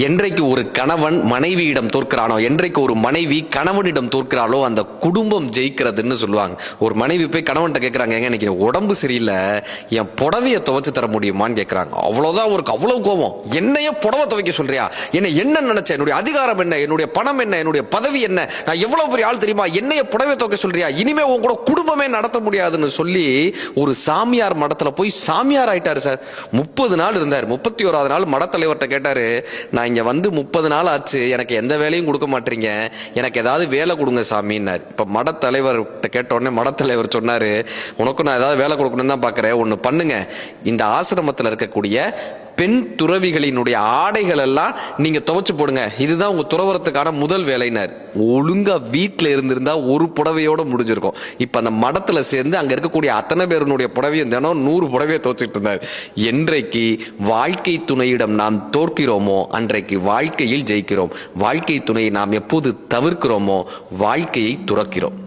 என்றைக்கு ஒரு கணவன் மனைவியிடம் தோற்கிறானோ, என்றைக்கு ஒரு மனைவி கணவனிடம் தோற்கிறாளோ அந்த குடும்பம் ஜெயிக்கிறதுன்னு சொல்லுவாங்க. ஒரு மனைவி போய் கணவன்கிட்ட கேட்கறாங்க, ஏங்க இன்னைக்கு உடம்பு சரியில்லை, என் புடவையை துவைச்சு தர முடியுமான்னு கேட்கறாங்க. அவ்வளவுதான், அவருக்கு அவ்வளவு கோபம். என்னைய புடவை துவைக்க சொல்றியா? என்ன நினைச்ச? என்னுடைய அதிகாரம் என்ன? என்னுடைய பணம் என்ன? என்னுடைய பதவி என்ன? நான் எவ்வளவு பெரிய ஆள் தெரியுமா? என்னைய புடவை துவைக்க சொல்றியா? இனிமே உங்க கூட குடும்பமே நடத்த முடியாதுன்னு சொல்லி ஒரு சாமியார் மடத்துல போய் சாமியார் ஆயிட்டாரு சார். 30 நாள் இருந்தார். 31வது நாள் மடத்தலைவர்கிட்ட கேட்டாரு, நான் இங்க வந்து 30 நாள் ஆச்சு, எனக்கு எந்த வேலையும் கொடுக்க மாட்டீங்க, எனக்கு ஏதாவது வேலை கொடுங்க சாமின்னார். இப்ப மடத்தலைவர்கிட்ட கேட்ட உடனே மடத்தலைவர் சொன்னாரு, உனக்கு நான் ஏதாவது வேலை கொடுக்கணும்னு தான் பாக்குறேன், ஒண்ணு பண்ணுங்க, இந்த ஆசிரமத்தில் இருக்கக்கூடிய பெண் துறவிகளினுடைய ஆடைகள் எல்லாம் நீங்க துவைச்சு போடுங்க, இதுதான் உங்க துறவரத்துக்கான முதல் வேலைனார். ஒழுங்கா வீட்டுல இருந்திருந்தா ஒரு புடவையோட முடிஞ்சிருக்கும். இப்ப அந்த மடத்துல சேர்ந்து அங்க இருக்கக்கூடிய அத்தனை பேருடைய புடவையும் தினம் 100 புடவையை துவைச்சிட்டு இருந்தார். என்றைக்கு வாழ்க்கை துணையிடம் நாம் தோற்கிறோமோ அன்றைக்கு வாழ்க்கையில் ஜெயிக்கிறோம். வாழ்க்கை துணையை நாம் எப்போது தவிர்க்கிறோமோ வாழ்க்கையை துறக்கிறோம்.